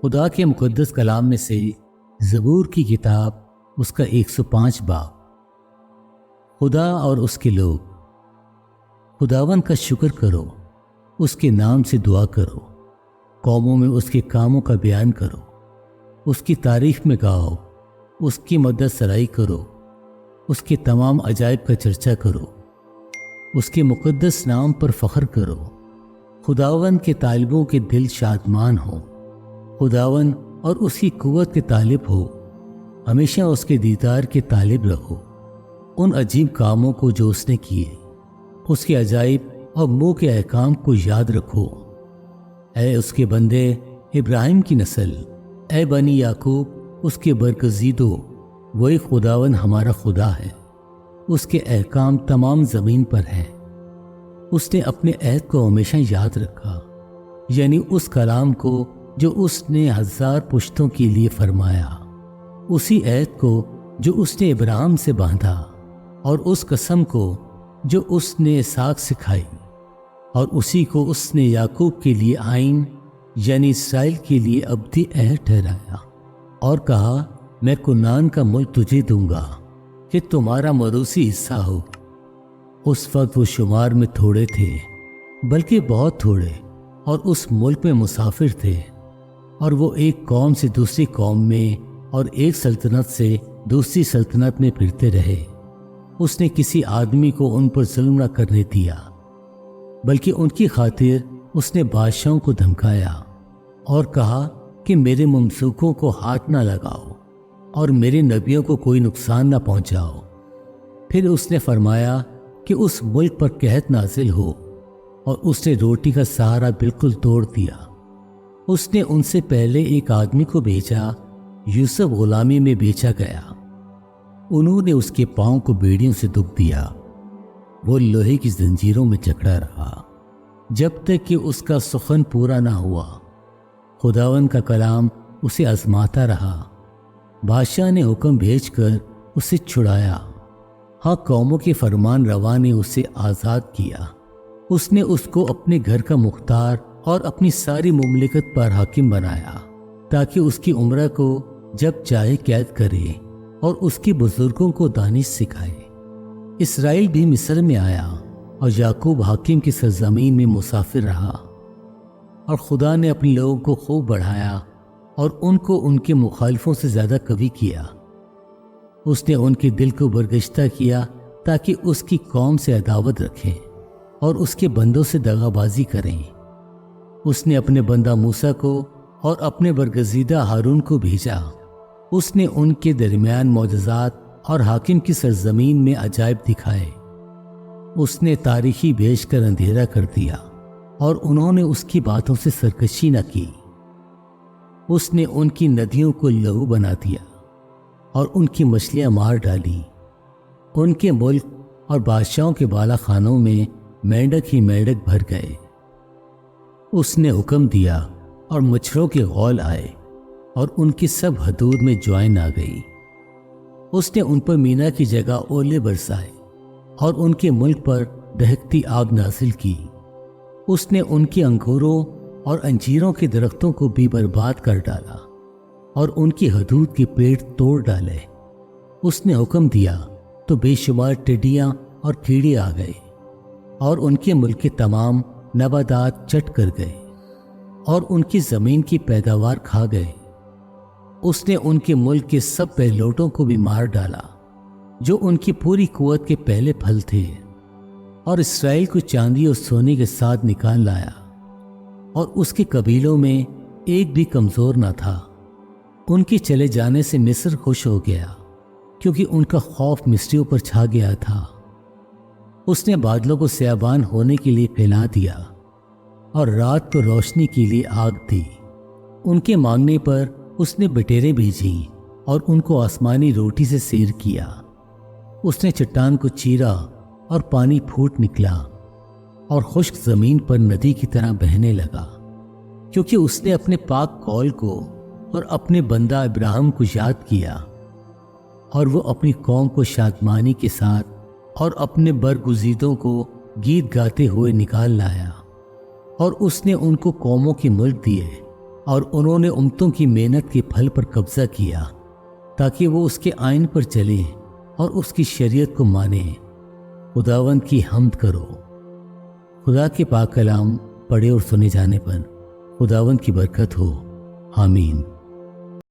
خدا کے مقدس کلام میں سے زبور کی کتاب اس کا 105 باب۔ خدا اور اس کے لوگ۔ خداوند کا شکر کرو، اس کے نام سے دعا کرو، قوموں میں اس کے کاموں کا بیان کرو، اس کی تعریف میں گاؤ، اس کی مدد سرائی کرو، اس کے تمام عجائب کا چرچا کرو، اس کے مقدس نام پر فخر کرو۔ خداوند کے طالبوں کے دل شادمان ہو، خداوند اور اس کی قوت کے طالب ہو، ہمیشہ اس کے دیدار کے طالب رہو۔ ان عجیب کاموں کو جو اس نے کیے، اس کے عجائب اور منہ کے احکام کو یاد رکھو۔ اے اس کے بندے ابراہیم کی نسل، اے بنی یعقوب اس کے برگزیدو، وہی خداوند ہمارا خدا ہے، اس کے احکام تمام زمین پر ہیں۔ اس نے اپنے عہد کو ہمیشہ یاد رکھا، یعنی اس کلام کو جو اس نے 1000 پشتوں کے لیے فرمایا، اسی عہد کو جو اس نے ابراہیم سے باندھا، اور اس قسم کو جو اس نے اسحاق سے کھائی، اور اسی کو اس نے یعقوب کے لیے آئین یعنی اسرائیل کے لیے ابدی عہد ٹھہرایا، اور کہا میں کنعان کا ملک تجھے دوں گا کہ تمہارا موروثی حصہ ہو۔ اس وقت وہ شمار میں تھوڑے تھے، بلکہ بہت تھوڑے، اور اس ملک میں مسافر تھے، اور وہ ایک قوم سے دوسری قوم میں اور ایک سلطنت سے دوسری سلطنت میں پھرتے رہے۔ اس نے کسی آدمی کو ان پر ظلم نہ کرنے دیا، بلکہ ان کی خاطر اس نے بادشاہوں کو دھمکایا اور کہا کہ میرے ممسوکوں کو ہاتھ نہ لگاؤ اور میرے نبیوں کو کوئی نقصان نہ پہنچاؤ۔ پھر اس نے فرمایا کہ اس ملک پر قحط نازل ہو، اور اس نے روٹی کا سہارا بالکل توڑ دیا۔ اس نے ان سے پہلے ایک آدمی کو بھیجا، یوسف غلامی میں بیچا گیا۔ انہوں نے اس کے پاؤں کو بیڑیوں سے دب دیا، وہ لوہے کی زنجیروں میں جکڑا رہا جب تک کہ اس کا سخن پورا نہ ہوا۔ خداوند کا کلام اسے آزماتا رہا، بادشاہ نے حکم بھیج کر اسے چھڑایا۔ ہاں، قوموں کے فرمان روا نے اسے آزاد کیا۔ اس نے اس کو اپنے گھر کا مختار اور اپنی ساری مملکت پر حاکم بنایا، تاکہ اس کی عمرہ کو جب چاہے قید کرے اور اس کی بزرگوں کو دانش سکھائے۔ اسرائیل بھی مصر میں آیا، اور یعقوب حاکم کی سرزمین میں مسافر رہا، اور خدا نے اپنے لوگوں کو خوب بڑھایا اور ان کو ان کے مخالفوں سے زیادہ قوی کیا۔ اس نے ان کے دل کو برگشتہ کیا تاکہ اس کی قوم سے عداوت رکھیں اور اس کے بندوں سے دغا بازی کریں۔ اس نے اپنے بندہ موسیٰ کو اور اپنے برگزیدہ ہارون کو بھیجا۔ اس نے ان کے درمیان معجزات اور حاکم کی سرزمین میں عجائب دکھائے۔ اس نے تاریخی بھیج کر اندھیرا کر دیا، اور انہوں نے اس کی باتوں سے سرکشی نہ کی۔ اس نے ان کی ندیوں کو لہو بنا دیا اور ان کی مچھلیاں مار ڈالی۔ ان کے ملک اور بادشاہوں کے بالا خانوں میں مینڈک ہی مینڈک بھر گئے۔ اس نے حکم دیا اور مچھروں کے غول آئے، اور ان کی سب حدود میں جوائن آ گئی۔ اس نے ان پر مینا کی جگہ اولے برسائے، اور ان کے ملک پر دہکتی آگ نازل کی۔ اس نے ان کی انگوروں اور انجیروں کے درختوں کو بھی برباد کر ڈالا، اور ان کی حدود کے پیڑ توڑ ڈالے۔ اس نے حکم دیا تو بے شمار ٹڈیاں اور کیڑے آ گئے، اور ان کے ملک کے تمام نباتات چٹ کر گئے، اور ان کی زمین کی پیداوار کھا گئے۔ اس نے ان کے ملک کے سب پہلوٹوں کو بھی مار ڈالا، جو ان کی پوری قوت کے پہلے پھل تھے، اور اسرائیل کو چاندی اور سونے کے ساتھ نکال لایا، اور اس کے قبیلوں میں ایک بھی کمزور نہ تھا۔ ان کے چلے جانے سے مصر خوش ہو گیا، کیونکہ ان کا خوف مصریوں پر چھا گیا تھا۔ اس نے بادلوں کو سیابان ہونے کے لیے پھیلا دیا، اور رات کو روشنی کے لیے آگ دی۔ ان کے مانگنے پر اس نے بٹیریں بھیجیں، اور ان کو آسمانی روٹی سے سیر کیا۔ اس نے چٹان کو چیرا، اور پانی پھوٹ نکلا، اور خشک زمین پر ندی کی طرح بہنے لگا، کیونکہ اس نے اپنے پاک قول کو اور اپنے بندہ ابراہیم کو یاد کیا، اور وہ اپنی قوم کو شادمانی کے ساتھ اور اپنے برگزیدوں کو گیت گاتے ہوئے نکال لایا، اور اس نے ان کو قوموں کے ملک دیے اور انہوں نے امتوں کی محنت کے پھل پر قبضہ کیا تاکہ وہ اس کے آئین پر چلیں اور اس کی شریعت کو مانیں۔ خداوند کی حمد کرو۔ خدا کے پاک کلام پڑھے اور سنے جانے پر خداوند کی برکت ہو۔ آمین۔